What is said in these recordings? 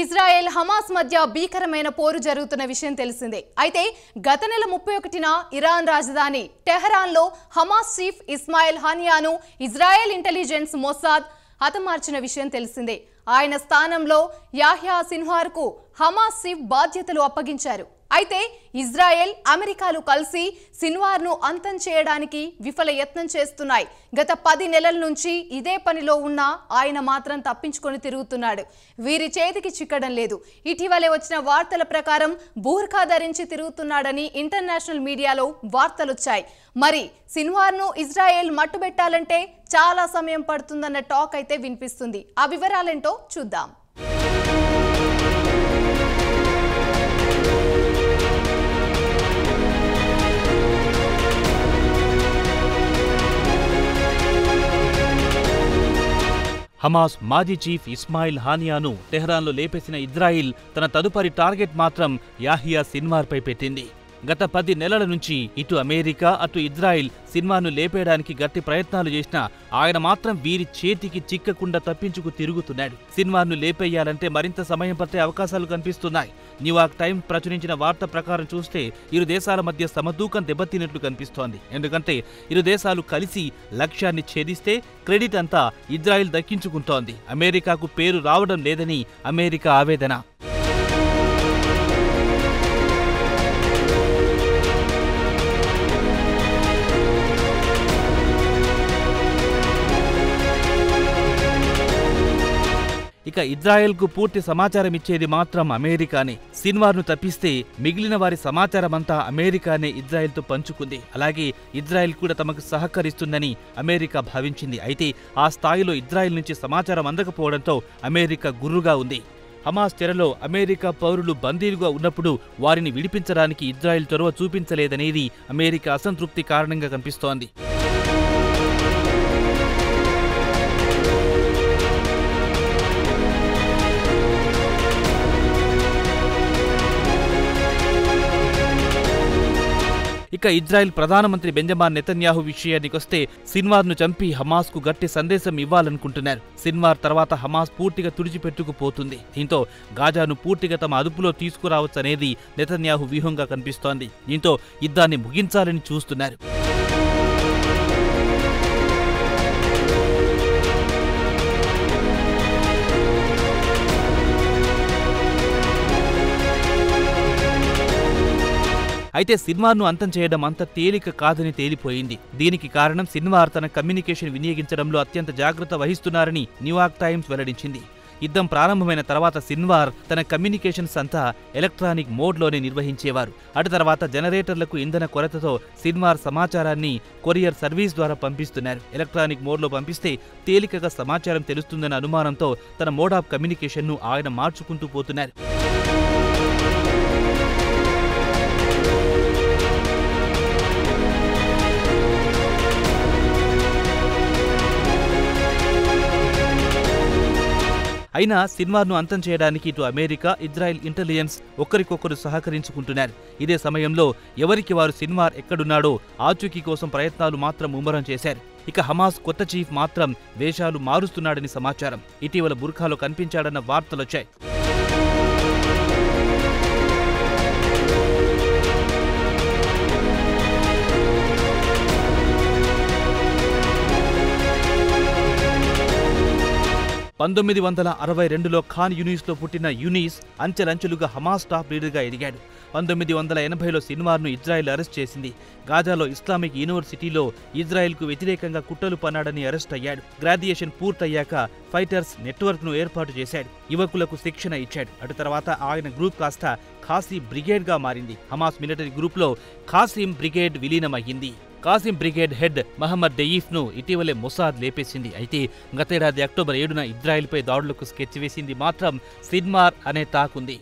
Israel Hamas మధ్య భీకరమైన పోరు జరుగుతున్న విషయం తెలిసిందే. అయితే గత నెల 31న ఇరాన్ రాజధాని టెహరాన్లో హమాస్ చీఫ్ ఇస్మాయిల్ హానియాను ఇజ్రాయెల్ ఇంటెలిజెన్స్ మొసాద్ హతమార్చిన విషయం తెలిసిందే. ఆయన స్థానంలో యాహ్యా సిన్వార్కు హమాస్ చీఫ్ బాధ్యతలు అప్పగించారు. అయితే ఇజ్రాయెల్ అమెరికాలు కలిసి సిన్వార్ను అంతం చేయడానికి విఫల యత్నం చేస్తున్నాయి. గత 10 నెలల నుంచి ఇదే పనిలో ఉన్న ఆయన మాత్రం తప్పించుకొని తిరుగుతున్నాడు. వీరి చేతికి చిక్కడం లేదు. ఇటీవలే వచ్చిన వార్తల ప్రకారం బూర్ఖా ధరించి తిరుగుతున్నాడని ఇంటర్నేషనల్ మీడియాలో వార్తలొచ్చాయి. మరి సిన్వార్ను ఇజ్రాయెల్ మట్టుబెట్టాలంటే చాలా సమయం పడుతుందన్న టాక్ అయితే వినిపిస్తుంది. ఆ వివరాలేంటో చూద్దాం. హమాస్ మాజీ చీఫ్ ఇస్మాయిల్ హానియాను టెహరాన్లో లేపేసిన ఇజ్రాయిల్ తన తదుపరి టార్గెట్ మాత్రం యాహియా సిన్వార్పై పెట్టింది. గత 10 నెలల నుంచి ఇటు అమెరికా అటు ఇజ్రాయిల్ సిన్వార్ను లేపేయడానికి గట్టి ప్రయత్నాలు చేసినా ఆయన మాత్రం వీరి చేతికి చిక్కకుండా తప్పించుకు తిరుగుతున్నాడు. సిన్వార్ను లేపేయాలంటే మరింత సమయం పట్టే అవకాశాలు కనిపిస్తున్నాయి. న్యూయార్క్ టైమ్స్ ప్రచురించిన వార్త ప్రకారం చూస్తే ఇరు దేశాల మధ్య సమతూకం దెబ్బతిన్నట్లు కనిపిస్తోంది. ఎందుకంటే ఇరు దేశాలు కలిసి లక్ష్యాన్ని ఛేదిస్తే క్రెడిట్ అంతా ఇజ్రాయిల్ దక్కించుకుంటోంది. అమెరికాకు పేరు రావడం లేదని అమెరికా ఆవేదన. ఇక ఇజ్రాయెల్కు పూర్తి సమాచారం ఇచ్చేది మాత్రం అమెరికానే. సిన్వార్ను తప్పిస్తే మిగిలిన వారి సమాచారమంతా అమెరికానే ఇజ్రాయెల్తో పంచుకుంది. అలాగే ఇజ్రాయెల్ కూడా తమకు సహకరిస్తుందని అమెరికా భావించింది. అయితే ఆ స్థాయిలో ఇజ్రాయెల్ నుంచి సమాచారం అందకపోవడంతో అమెరికా గుర్రుగా ఉంది. హమాస్ చెరలో అమెరికా పౌరులు బందీలుగా ఉన్నప్పుడు వారిని విడిపించడానికి ఇజ్రాయెల్ చొరవ చూపించలేదనేది అమెరికా అసంతృప్తి కారణంగా కనిపిస్తోంది. ఇక ఇజ్రాయెల్ ప్రధానమంత్రి బెంజమిన్ నెతన్యాహు విషయానికొస్తే సిన్వార్ను చంపి హమాస్కు గట్టి సందేశం ఇవ్వాలనుకుంటున్నారు. సిన్వార్ తర్వాత హమాస్ పూర్తిగా తుడిచిపెట్టుకుపోతుంది. దీంతో గాజాను పూర్తిగా తమ అదుపులో తీసుకురావచ్చనేది నెతన్యాహు వ్యూహంగా కనిపిస్తోంది. దీంతో యుద్ధాన్ని ముగించాలని చూస్తున్నారు. అయితే సిన్వార్ను అంతం చేయడం అంత తేలిక కాదని తేలిపోయింది. దీనికి కారణం సిన్వార్ తన కమ్యూనికేషన్ వినియోగించడంలో అత్యంత జాగ్రత్త వహిస్తున్నారని న్యూయార్క్ టైమ్స్ వెల్లడించింది. యుద్ధం ప్రారంభమైన తర్వాత సిన్వార్ తన కమ్యూనికేషన్స్ అంతా ఎలక్ట్రానిక్ మోడ్లోనే నిర్వహించేవారు. అటు తర్వాత జనరేటర్లకు ఇంధన కొరతతో సిన్వార్ సమాచారాన్ని కొరియర్ సర్వీస్ ద్వారా పంపిస్తున్నారు. ఎలక్ట్రానిక్ మోడ్లో పంపిస్తే తేలికగా సమాచారం తెలుస్తుందన్న అనుమానంతో తన మోడ్ ఆఫ్ కమ్యూనికేషన్ను ఆయన మార్చుకుంటూ పోతున్నారు. అయినా సిన్వార్ను అంతం చేయడానికి ఇటు అమెరికా ఇజ్రాయెల్ ఇంటెలిజెన్స్ ఒకరికొకరు సహకరించుకుంటున్నారు. ఇదే సమయంలో ఎవరికి వారు సిన్వార్ ఎక్కడున్నాడో ఆచూకీ కోసం ప్రయత్నాలు మాత్రం ముమ్మరం చేశారు. ఇక హమాస్ కొత్త చీఫ్ మాత్రం వేషాలు మారుస్తున్నాడని సమాచారం. ఇటీవల బుర్ఖాలో కనిపించాడన్న వార్తలొచ్చాయి. తో 1962లో ఖాన్ యూనిస్లో పుట్టిన యూనిస్ అంచెలంచెలుగా హమాస్ టాప్ లీడర్గా ఎదిగాడు. 1980లో సిన్వార్ను ఇజ్రాయెల్ అరెస్ట్ చేసింది. గాజాలో ఇస్లామిక్ యూనివర్సిటీలో ఇజ్రాయెల్కు వ్యతిరేకంగా కుట్రలు పన్నాడని అరెస్ట్ అయ్యాడు. గ్రాడ్యుయేషన్ పూర్తయ్యాక ఫైటర్స్ నెట్వర్క్ను ఏర్పాటు చేశాడు. యువకులకు శిక్షణ ఇచ్చాడు. అటు తర్వాత ఆయన గ్రూప్ కాస్త ఖాసీం బ్రిగేడ్గా మారింది. హమాస్ మిలిటరీ గ్రూప్లో ఖాసీం బ్రిగేడ్ విలీనమయ్యింది. ఖాసీం బ్రిగేడ్ హెడ్ మహమ్మద్ దయీఫ్ను ఇటీవలే మొసాద్ లేపేసింది. అయితే గతేడాది అక్టోబర్ 7న ఇజ్రాయెల్పై దాడులకు స్కెచ్ వేసింది మాత్రం సిన్వార్ అనే తాకుంది.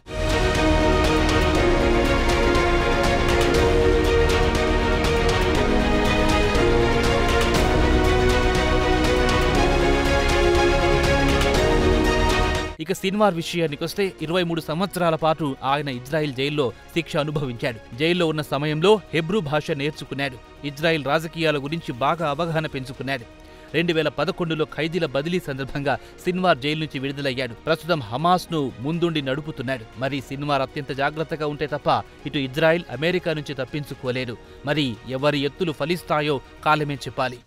ఇక సిన్వార్ విషయానికొస్తే 23 సంవత్సరాల పాటు ఆయన ఇజ్రాయెల్ జైల్లో శిక్ష అనుభవించాడు. జైల్లో ఉన్న సమయంలో హెబ్రూ భాష నేర్చుకున్నాడు. ఇజ్రాయెల్ రాజకీయాల గురించి బాగా అవగాహన పెంచుకున్నాడు. 2011లో ఖైదీల బదిలీ సందర్భంగా సిన్వార్ జైలు నుంచి విడుదలయ్యాడు. ప్రస్తుతం హమాస్ను ముందుండి నడుపుతున్నాడు. మరి సిన్వార్ అత్యంత జాగ్రత్తగా ఉంటే తప్ప ఇటు ఇజ్రాయెల్, అమెరికా నుంచి తప్పించుకోలేడు. మరి ఎవరి ఎత్తులు ఫలిస్తాయో కాలమే చెప్పాలి.